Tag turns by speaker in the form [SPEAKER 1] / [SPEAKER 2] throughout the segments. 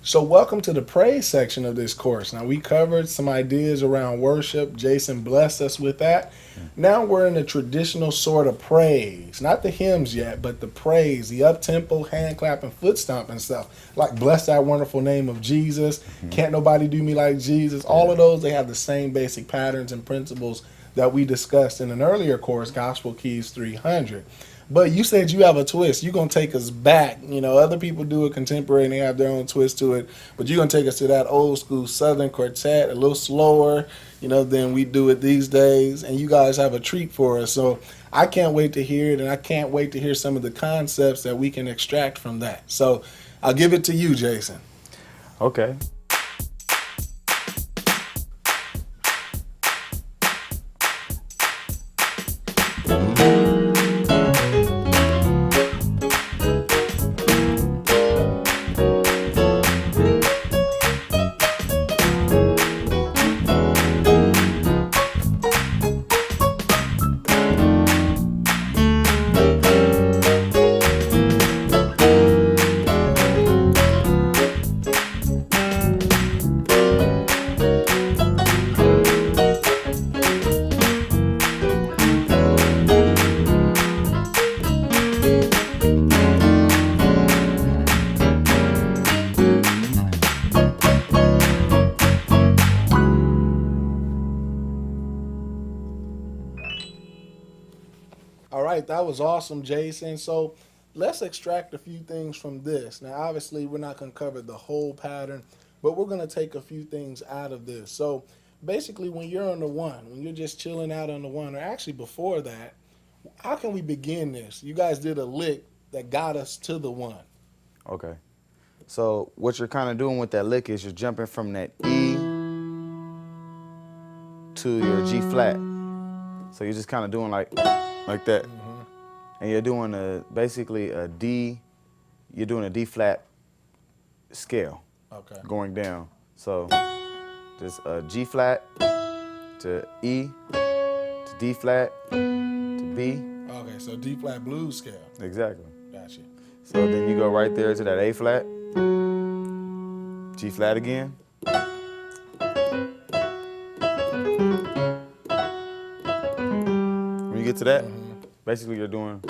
[SPEAKER 1] So, welcome to the praise section of this course. Now, we covered some ideas around worship. Jason blessed us with that. Now we're in the traditional sort of praise, not the hymns yet, but the praise, the up tempo, hand clapping, foot stomping stuff, like "Bless Thy Wonderful Name of Jesus,"
[SPEAKER 2] Mm-hmm.
[SPEAKER 1] "Can't Nobody Do Me Like Jesus." All
[SPEAKER 2] Yeah.
[SPEAKER 1] of those, they have the same basic patterns and principles that we discussed in an earlier course, Gospel Keys 300. But you said you have a twist. You're gonna take us back. You know, other people do it contemporary and they have their own twist to it. But you're gonna take us to that old school Southern quartet, a little slower, than we do it these days. And you guys have a treat for us. So I can't wait to hear it, and I can't wait to hear some of the concepts that we can extract from that. So I'll give it to you, Jason.
[SPEAKER 2] Okay.
[SPEAKER 1] All right, that was awesome, Jason. So let's extract a few things from this. Now, obviously, we're not going to cover the whole pattern, but we're going to take a few things out of this. So basically, when you're on the one, when you're just chilling out on the one, or actually before that, how can we begin this? You guys did a lick that got us to the one.
[SPEAKER 2] Okay. So what you're kind of doing with that lick is you're jumping from that E to your G flat. So you're just kind of doing like that, and you're doing basically a D. You're doing a D flat scale
[SPEAKER 1] Okay.
[SPEAKER 2] going down. So just a G flat to E to D flat to B.
[SPEAKER 1] Okay, so D flat blues scale.
[SPEAKER 2] Exactly.
[SPEAKER 1] Gotcha.
[SPEAKER 2] So then you go right there to that A flat, G flat again. When you get to that, basically you're doing.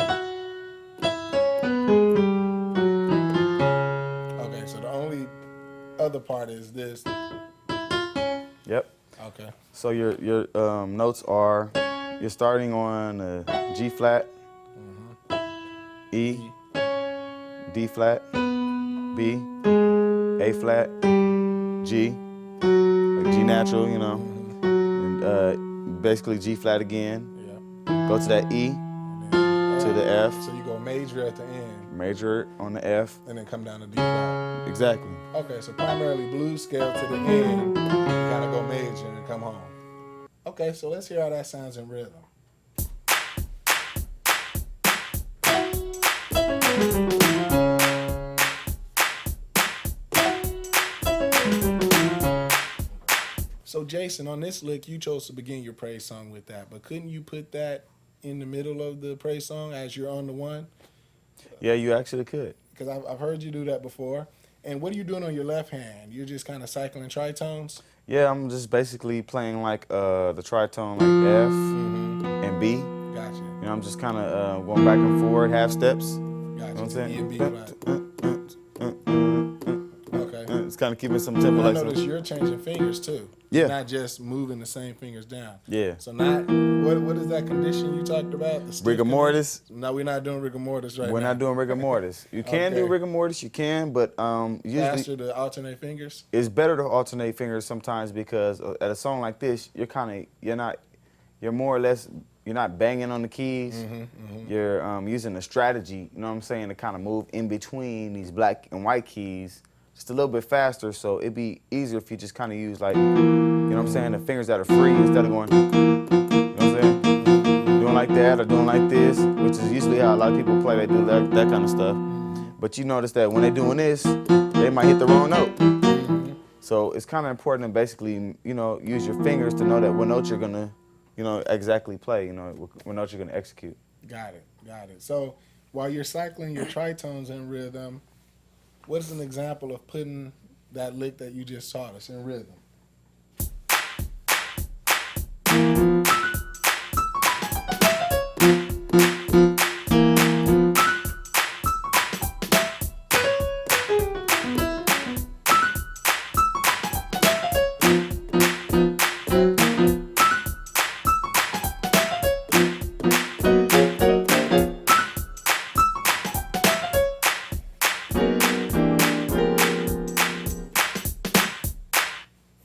[SPEAKER 1] Okay, so the only other part is this.
[SPEAKER 2] Yep.
[SPEAKER 1] Okay.
[SPEAKER 2] So your notes are, you're starting on G flat, E, D flat, B, A flat, G, like G natural, and basically G flat again.
[SPEAKER 1] Yeah.
[SPEAKER 2] Go to that E, to the F,
[SPEAKER 1] So you go major at the end,
[SPEAKER 2] major on the F.
[SPEAKER 1] and then come down to D flat.
[SPEAKER 2] Exactly.
[SPEAKER 1] Okay, so primarily blues scale to the end, you gotta go major and come home. Okay, so let's hear how that sounds in rhythm. So Jason, on this lick, you chose to begin your praise song with that, but couldn't you put that in the middle of the praise song as you're on the one?
[SPEAKER 2] Yeah, you actually could.
[SPEAKER 1] Because I've heard you do that before. And what are you doing on your left hand? You're just kind of cycling tritones?
[SPEAKER 2] Yeah, I'm just basically playing like the tritone, like F and B.
[SPEAKER 1] Gotcha.
[SPEAKER 2] I'm just kind of going back and forward, half steps.
[SPEAKER 1] Gotcha.
[SPEAKER 2] You know what I'm
[SPEAKER 1] E
[SPEAKER 2] saying?
[SPEAKER 1] and B flat. Okay.
[SPEAKER 2] It's kind of keeping some tempo.
[SPEAKER 1] And I
[SPEAKER 2] Like
[SPEAKER 1] notice you're changing fingers too.
[SPEAKER 2] Yeah.
[SPEAKER 1] Not just moving the same fingers down.
[SPEAKER 2] Yeah.
[SPEAKER 1] So not what is that condition you talked about? The stiff
[SPEAKER 2] Rigor mortis.
[SPEAKER 1] condition? No, we're not doing rigor mortis right now.
[SPEAKER 2] We're not doing rigor mortis. You can do
[SPEAKER 1] Okay.
[SPEAKER 2] rigor mortis, you can, but usually
[SPEAKER 1] Faster to alternate fingers?
[SPEAKER 2] it's better to alternate fingers sometimes because at a song like this, you're more or less, you're not banging on the keys. You're using a strategy, you know what I'm saying, to kind of move in between these black and white keys just a little bit faster. So it'd be easier if you just kind of use like, you know what I'm saying, the fingers that are free instead of going, you know what I'm saying, doing like that or doing like this, which is usually how a lot of people play. They do that kind of stuff. But you notice that when they're doing this, they might hit the wrong note. So it's kind of important to basically, use your fingers to know that what note you're gonna, exactly play, what note you're gonna execute.
[SPEAKER 1] Got it. So while you're cycling your tritones in rhythm, what is an example of putting that lick that you just taught us in rhythm.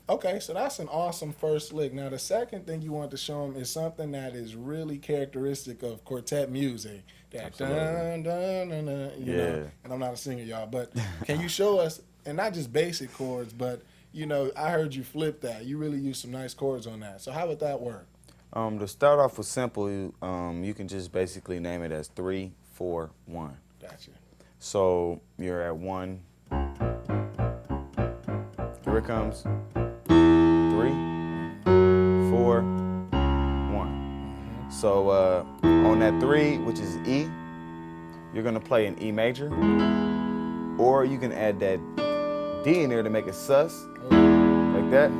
[SPEAKER 1] Okay, so that's an awesome first lick. Now, the second thing you want to show them is something that is really characteristic of quartet music. That dun, dun, dun, dun, you know. And I'm not a singer, y'all, but can you show us, and not just basic chords, but, you know, I heard you flip that. You really used some nice chords on that. So how would that work?
[SPEAKER 2] To start off with simple, you can just basically name it as 3, 4, 1.
[SPEAKER 1] Gotcha.
[SPEAKER 2] So you're at 1. Here it comes. 3, 4, 1. So on that 3, which is E, you're gonna play an E major, or you can add that D in there to make it sus, like that.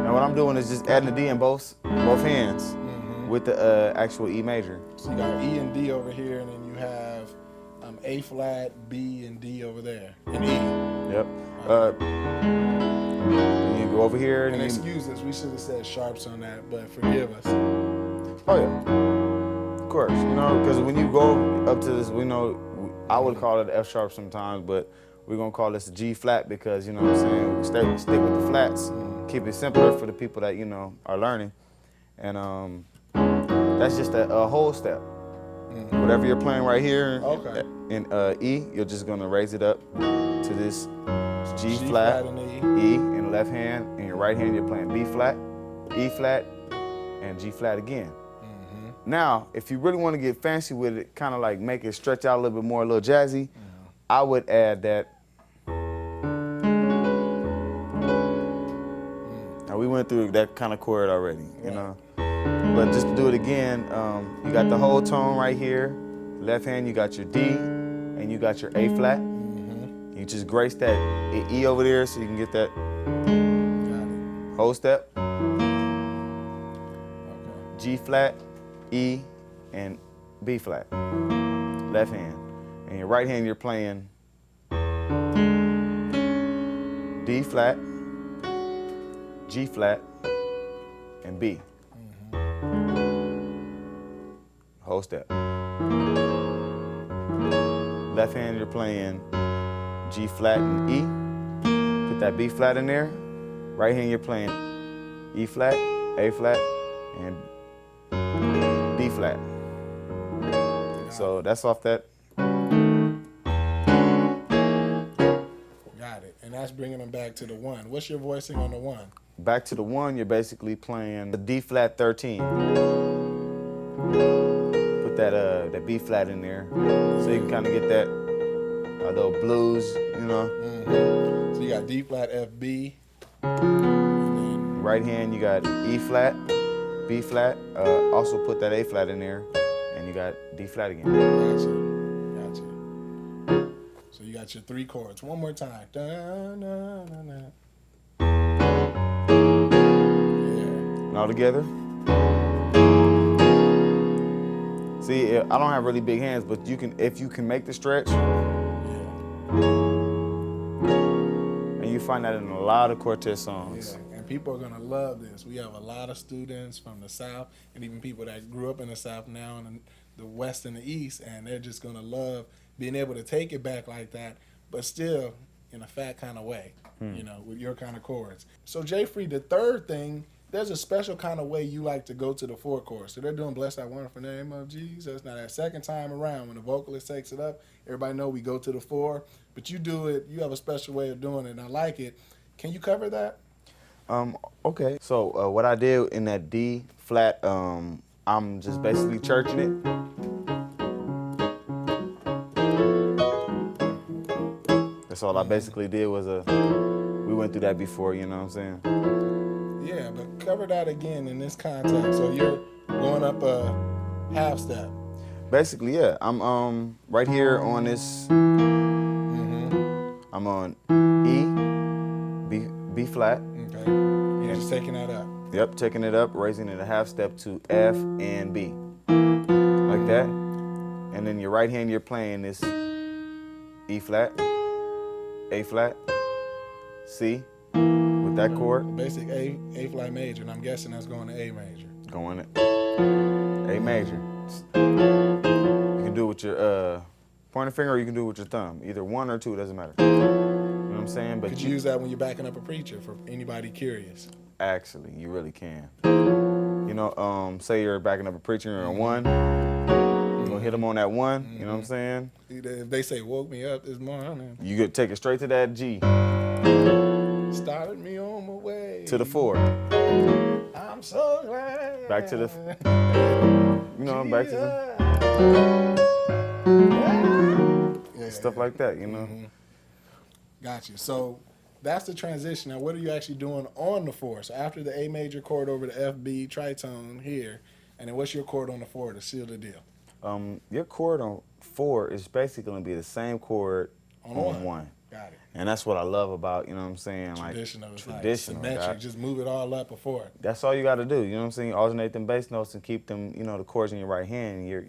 [SPEAKER 2] Now what I'm doing is just adding the D in both hands with the actual E major.
[SPEAKER 1] So you got E and D over here, and then you have A flat, B, and D over there, and E.
[SPEAKER 2] Yep. You go over here
[SPEAKER 1] and excuse us, we should have said sharps on that, but forgive us.
[SPEAKER 2] Oh yeah, of course. You know, because when you go up to this, we know I would call it F sharp sometimes, but we're gonna call this a G flat because you know what I'm saying. We stick with the flats, keep it simpler for the people that you know are learning, and that's just a whole step. Whatever you're playing right here in E, you're just gonna raise it up to this G flat, E in the left hand. In your right hand, you're playing B flat, E flat, and G flat again. Now, if you really want to get fancy with it, kind of like make it stretch out a little bit more, a little jazzy, I would add that. Now, we went through that kind of chord already, you know. But just to do it again, you got the whole tone right here. Left hand, you got your D, and you got your A flat. You just grace that E over there so you can get that whole step. G flat, E, and B flat. Left hand. And your right hand, you're playing D flat, G flat, and B. Whole step. Left hand, you're playing G flat and E. Put that B flat in there. Right hand, you're playing E flat, A flat, and D flat. So that's off that.
[SPEAKER 1] Got it. And that's bringing them back to the 1. What's your voicing on the 1?
[SPEAKER 2] Back to the 1, you're basically playing the D flat 13. Put that B flat in there, so you can kind of get that little blues, you know.
[SPEAKER 1] So you got D flat, F, B.
[SPEAKER 2] Right hand, you got E flat, B flat. Also put that A flat in there, and you got D flat again.
[SPEAKER 1] Gotcha. So you got your 3 chords. One more time. Dun, dun, dun, dun.
[SPEAKER 2] And all together. See, I don't have really big hands, but you can, if you can make the stretch, and you find that in a lot of quartet songs.
[SPEAKER 1] Yeah, and people are gonna love this. We have a lot of students from the South, and even people that grew up in the South now, and the West and the East, and they're just gonna love being able to take it back like that, but still in a fat kind of way, you know, with your kind of chords. So Jay Free, the third thing, there's a special kind of way you like to go to the 4 chorus. So they're doing Bless That Wonderful Name of Jesus. Now that second time around, when the vocalist takes it up, everybody know we go to the 4, but you do it, you have a special way of doing it, and I like it. Can you cover that?
[SPEAKER 2] Okay. So what I did in that D flat, I'm just basically churching it. That's all I basically did was we went through that before, you know what I'm saying?
[SPEAKER 1] Yeah, but cover that again in this context. So you're going up a half step.
[SPEAKER 2] Basically, yeah. I'm right here on this. I'm on B flat.
[SPEAKER 1] Okay. You're just taking that up.
[SPEAKER 2] Yep, taking it up, raising it a half step to F and B. Like that. And then your right hand, you're playing this E flat, A flat, C with that chord.
[SPEAKER 1] Basic A flat major, and I'm guessing that's going to A major.
[SPEAKER 2] Going it. A major. You can do it with your pointer finger, or you can do it with your thumb. Either one or two, doesn't matter. You know what I'm saying? But
[SPEAKER 1] Could you use that when you're backing up a preacher for anybody curious?
[SPEAKER 2] Actually, you really can. You know, say you're backing up a preacher and you're on one. You're gonna hit them on that one. You know what I'm saying?
[SPEAKER 1] If they say woke me up this morning,
[SPEAKER 2] You could take it straight to that G.
[SPEAKER 1] started me on my way
[SPEAKER 2] To the 4.
[SPEAKER 1] I'm so glad.
[SPEAKER 2] Back to the, you know, back to the stuff like that, you know.
[SPEAKER 1] Got you. So that's the transition. Now, what are you actually doing on the 4? So after the A major chord over the F, B tritone here, and then what's your chord on the 4 to seal the deal?
[SPEAKER 2] Your chord on 4 is basically gonna be the same chord on 1.
[SPEAKER 1] Got it.
[SPEAKER 2] And that's what I love about, you know what I'm saying?
[SPEAKER 1] Traditional. It's
[SPEAKER 2] Traditional.
[SPEAKER 1] like symmetric. Just move it all up before it.
[SPEAKER 2] That's all you got to do. You know what I'm saying? Alternate them bass notes and keep them, you know, the chords in your right hand. And you're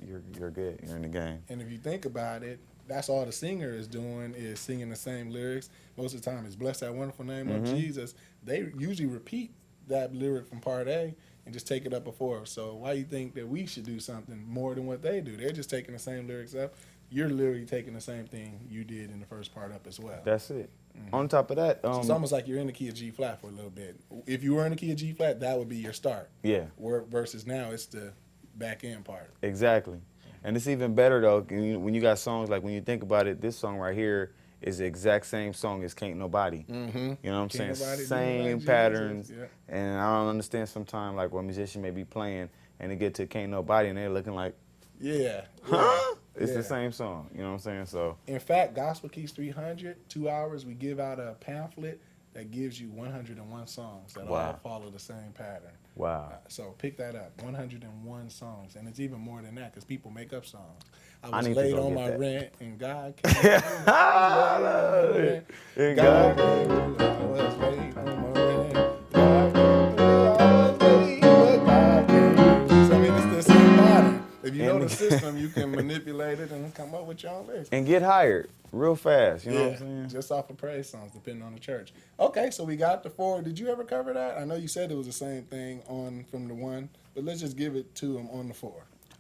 [SPEAKER 2] good. You're in the game.
[SPEAKER 1] And if you think about it, that's all the singer is doing is singing the same lyrics. Most of the time, it's bless that wonderful name of Jesus. They usually repeat that lyric from part A and just take it up before. So why you think that we should do something more than what they do? They're just taking the same lyrics up. You're literally taking the same thing you did in the first part up as well.
[SPEAKER 2] That's it. On top of that,
[SPEAKER 1] So it's almost like you're in the key of G flat for a little bit. If you were in the key of G flat, that would be your start.
[SPEAKER 2] yeah,
[SPEAKER 1] Versus now, it's the back end part.
[SPEAKER 2] exactly. And it's even better though when you got songs like, when you think about it, this song right here is the exact same song as Can't Nobody. You know what I'm saying? Same
[SPEAKER 1] like
[SPEAKER 2] patterns.
[SPEAKER 1] Jesus, yeah.
[SPEAKER 2] And I don't understand sometimes like what a musician may be playing and they get to Can't Nobody and they're looking like,
[SPEAKER 1] Yeah.
[SPEAKER 2] huh? It's
[SPEAKER 1] Yeah.
[SPEAKER 2] the same song. You know what I'm saying? So
[SPEAKER 1] In fact, Gospel Keys 300, 2 hours, we give out a pamphlet that gives you 101 songs that all
[SPEAKER 2] Wow.
[SPEAKER 1] follow the same pattern.
[SPEAKER 2] wow.
[SPEAKER 1] So pick that up, 101 songs. And it's even more than that because people make up songs. I
[SPEAKER 2] I
[SPEAKER 1] was
[SPEAKER 2] need to
[SPEAKER 1] late
[SPEAKER 2] go
[SPEAKER 1] on
[SPEAKER 2] get
[SPEAKER 1] my
[SPEAKER 2] that.
[SPEAKER 1] rent and God came through. I was late on my rent.
[SPEAKER 2] And
[SPEAKER 1] God
[SPEAKER 2] God
[SPEAKER 1] came through. I was late on my rent. God came through. I was late, but God came through. So I mean, it's the same pattern. If you know the system, you can manipulate it and come up with your own lyrics.
[SPEAKER 2] and get hired real fast. You know what I'm saying?
[SPEAKER 1] Just off of praise songs, depending on the church. Okay, so we got the 4. Did you ever cover that? I know you said it was the same thing on from the 1, but let's just give it to him on the 4.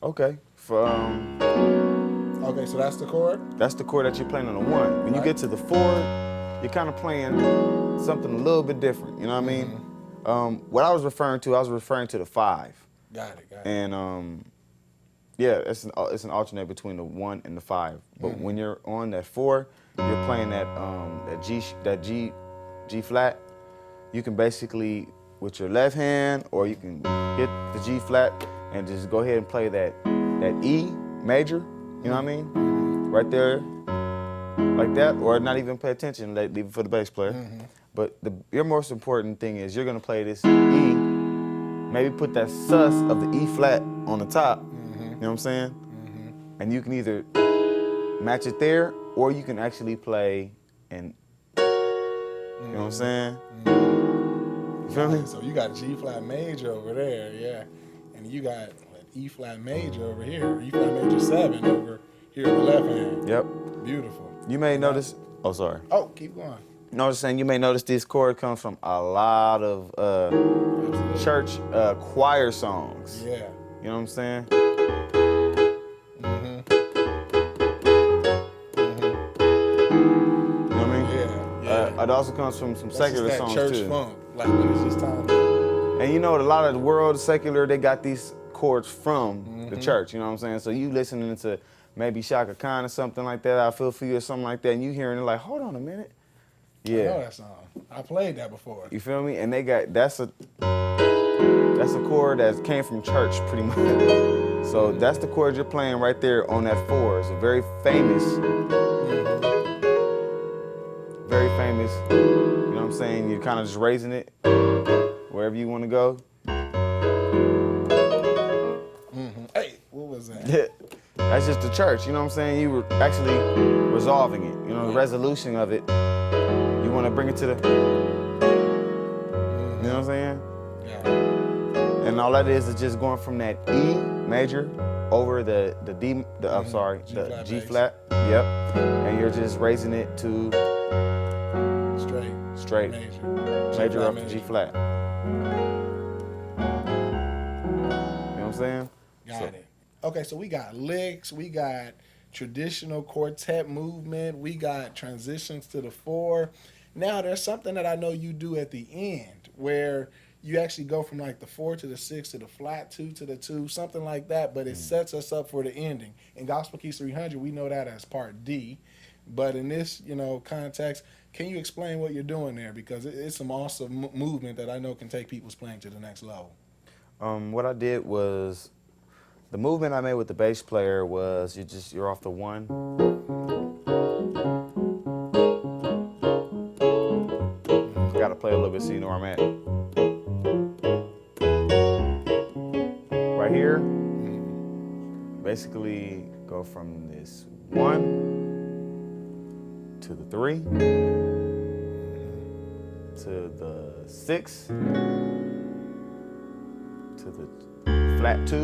[SPEAKER 2] Okay. For
[SPEAKER 1] Okay, so that's the chord.
[SPEAKER 2] that's the chord that you're playing on the 1. When you
[SPEAKER 1] Right.
[SPEAKER 2] get to the 4, you're kind of playing something a little bit different. You know what I mean? What I was referring to the 5.
[SPEAKER 1] Got it.
[SPEAKER 2] And yeah, it's an alternate between the 1 and the 5. But when you're on that 4, you're playing that G flat. You can basically with your left hand, or you can hit the G flat and just go ahead and play that E major. You know what I mean? Right there, like that, or not even pay attention. Leave it for the bass player. But your most important thing is you're gonna play this E. Maybe put that sus of the E flat on the top. You know what I'm saying? And you can either match it there, or you can actually play and, you know what I'm saying? You feel me?
[SPEAKER 1] So you got G flat major over there, yeah, and you got E flat major over here, E flat major 7 over here in the left hand.
[SPEAKER 2] Yep.
[SPEAKER 1] Beautiful.
[SPEAKER 2] You may notice, oh, sorry.
[SPEAKER 1] Oh, keep going.
[SPEAKER 2] Noticing you may notice this chord comes from a lot of
[SPEAKER 1] Absolutely.
[SPEAKER 2] church choir songs.
[SPEAKER 1] Yeah.
[SPEAKER 2] You know what I'm saying? You know what I mean?
[SPEAKER 1] Yeah.
[SPEAKER 2] It also comes from some
[SPEAKER 1] That's
[SPEAKER 2] secular
[SPEAKER 1] just that
[SPEAKER 2] songs
[SPEAKER 1] church
[SPEAKER 2] too.
[SPEAKER 1] funk, like when it's just time to.
[SPEAKER 2] And you know, a lot of the world secular, they got these chords from the church. You know what I'm saying? So you listening to maybe Shaka Khan or something like that, I Feel For You or something like that, and you hearing it like, hold on a minute.
[SPEAKER 1] I know
[SPEAKER 2] Yeah.
[SPEAKER 1] that song. I played that before.
[SPEAKER 2] You feel me? And they got that's a chord that came from church pretty much. So that's the chord you're playing right there on that 4. It's a very famous, you know what I'm saying? You're kind of just raising it wherever you want to go.
[SPEAKER 1] Hey, what was that?
[SPEAKER 2] That's just the church, you know what I'm saying? You were actually resolving it, you know, the resolution of it. You want to bring it to the, you know what I'm saying?
[SPEAKER 1] Yeah.
[SPEAKER 2] And all that is just going from that E major over the D, I'm sorry,
[SPEAKER 1] G
[SPEAKER 2] the
[SPEAKER 1] flat
[SPEAKER 2] G
[SPEAKER 1] bass.
[SPEAKER 2] flat. Yep. And you're just raising it to straight major off the G flat. You know what I'm saying?
[SPEAKER 1] Got it. Okay, so we got licks, we got traditional quartet movement, we got transitions to the four. Now there's something that I know you do at the end where you actually go from like the 4 to the 6 to the flat 2 to the 2, something like that, but it sets us up for the ending. In Gospel Keys 300, we know that as part D. But in this, context, can you explain what you're doing there? Because it's some awesome movement that I know can take people's playing to the next level.
[SPEAKER 2] What I did was, the movement I made with the bass player was you're off the 1. Gotta play a little bit so you know where I'm at. Right here, basically go from this 1 to the 3 to the 6 to the flat 2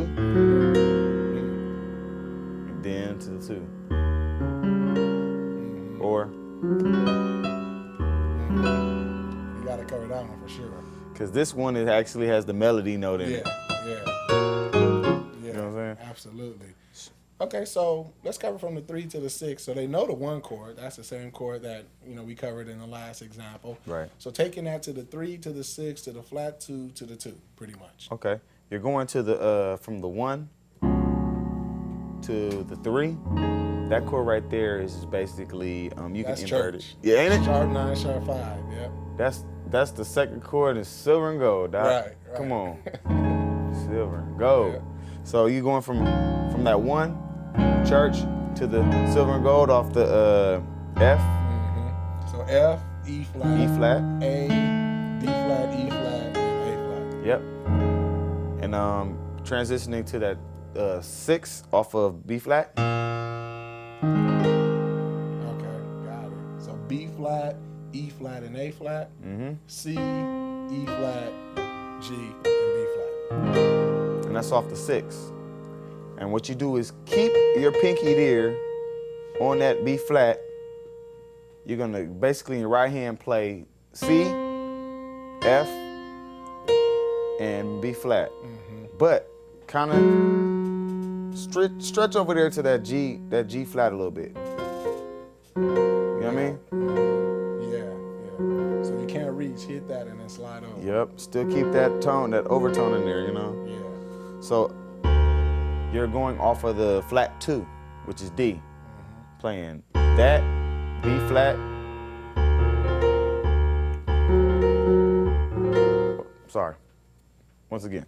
[SPEAKER 2] and then to the 2. Or
[SPEAKER 1] you gotta cover that one for sure.
[SPEAKER 2] because this one actually has the melody note in it.
[SPEAKER 1] Yeah.
[SPEAKER 2] You know what I'm saying?
[SPEAKER 1] Absolutely. Okay, so let's cover from the 3 to the 6. So they know the 1 chord. That's the same chord that we covered in the last example.
[SPEAKER 2] Right.
[SPEAKER 1] So taking that to the 3 to the 6 to the flat 2 to the 2, pretty much.
[SPEAKER 2] Okay. You're going to the from the 1 to the 3. That chord right there is basically you
[SPEAKER 1] That's
[SPEAKER 2] can invert
[SPEAKER 1] church.
[SPEAKER 2] it. Yeah, ain't it?
[SPEAKER 1] Sharp 9, sharp 5. Yep.
[SPEAKER 2] That's the second chord in silver and gold, dog.
[SPEAKER 1] Right.
[SPEAKER 2] Come on. Silver and gold.
[SPEAKER 1] Yeah.
[SPEAKER 2] So you going from that 1 church to the silver and gold off the F.
[SPEAKER 1] So F, E flat,
[SPEAKER 2] E flat.
[SPEAKER 1] A, D flat, E flat, and A flat.
[SPEAKER 2] Yep. And transitioning to that 6 off of B flat.
[SPEAKER 1] Okay, got it. So B flat, E flat, and A flat. C, E flat, G, and B flat.
[SPEAKER 2] And that's off the 6. And what you do is keep your pinky there on that B flat. You're gonna basically in your right hand play C, F, and B flat. But kind of stretch over there to that G flat a little bit. You know what I mean?
[SPEAKER 1] Yeah. So you can't reach, hit that, and then slide over.
[SPEAKER 2] Yep. Still keep that tone, that overtone in there,
[SPEAKER 1] Yeah.
[SPEAKER 2] So you're going off of the flat 2, which is D. Playing that, B flat. Sorry. Once again.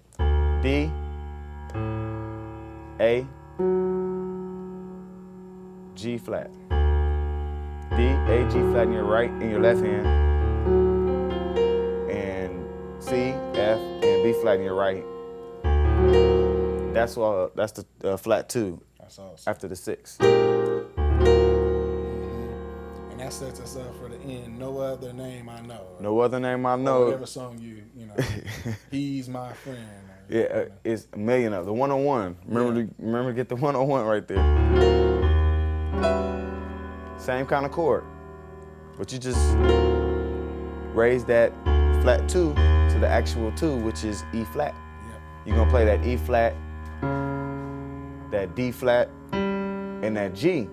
[SPEAKER 2] D, A, G flat. D, A, G flat in your right, in your left hand. And C, F, and B flat in your right. That's the flat 2.
[SPEAKER 1] That's awesome.
[SPEAKER 2] After the 6.
[SPEAKER 1] And that sets us up for the end. No other name I know.
[SPEAKER 2] No other name I
[SPEAKER 1] Or
[SPEAKER 2] know.
[SPEAKER 1] whatever song you know. He's my friend.
[SPEAKER 2] Yeah, it's a million of the 101. Remember to get the 101 right there. Same kind of chord, but you just raise that flat 2 to the actual 2, which is E flat.
[SPEAKER 1] Yep.
[SPEAKER 2] You're gonna play that E flat, that D flat, and that G.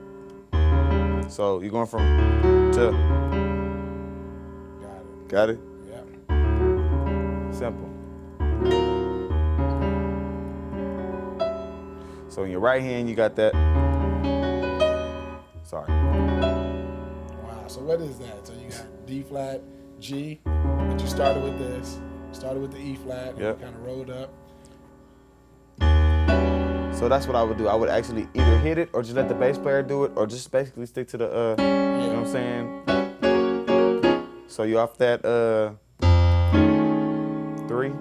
[SPEAKER 2] So you're going from to. Got it?
[SPEAKER 1] Yep.
[SPEAKER 2] Simple. So in your right hand, you got that. Sorry.
[SPEAKER 1] Wow. So what is that? So you got D flat, G, but you started with this. Started with the E flat, and
[SPEAKER 2] Yep.
[SPEAKER 1] you kind of rolled up.
[SPEAKER 2] So that's what I would do. I would actually either hit it or just let the bass player do it, or just basically stick to the you know what I'm saying? So you off that 3.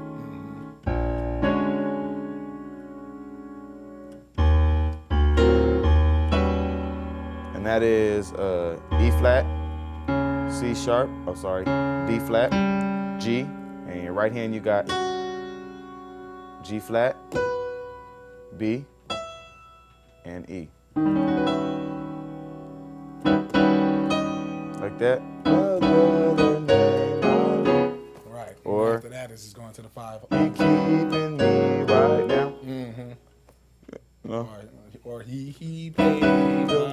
[SPEAKER 2] and that is E flat, C sharp, D flat, G, and your right hand you got G flat, B, and E. Like that.
[SPEAKER 1] Right.
[SPEAKER 2] Or
[SPEAKER 1] after that, it's just going to the 5.
[SPEAKER 2] He keeping me right now.
[SPEAKER 1] Mm-hmm.
[SPEAKER 2] No.
[SPEAKER 1] Or he paid my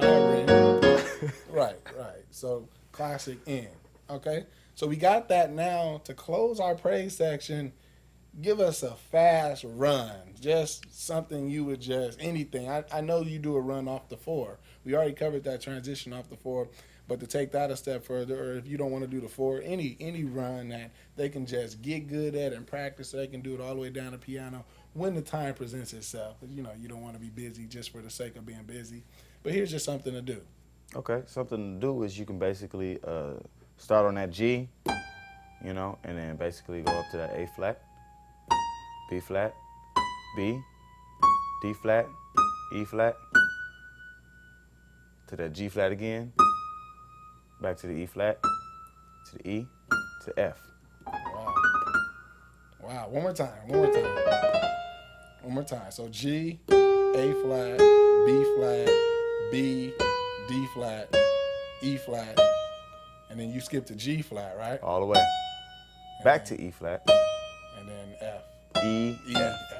[SPEAKER 1] rent. Right. So classic end. Okay. So we got that now. To close our praise section, give us a fast run. Just something you would anything. I know you do a run off the 4. We already covered that transition off the 4. But to take that a step further, or if you don't want to do the 4, any run that they can just get good at and practice, so they can do it all the way down to piano when the time presents itself. You don't want to be busy just for the sake of being busy. But here's just something to do.
[SPEAKER 2] Okay, something to do is you can basically start on that G, and then basically go up to that A flat, B flat, B, D flat, E flat, to that G flat again, back to the E flat, to the E, to F.
[SPEAKER 1] Wow. One more time. So G, A flat, B flat, B, D flat, E flat, and then you skip to G flat, right?
[SPEAKER 2] All the way. Back to E flat.
[SPEAKER 1] And then F.
[SPEAKER 2] E, F.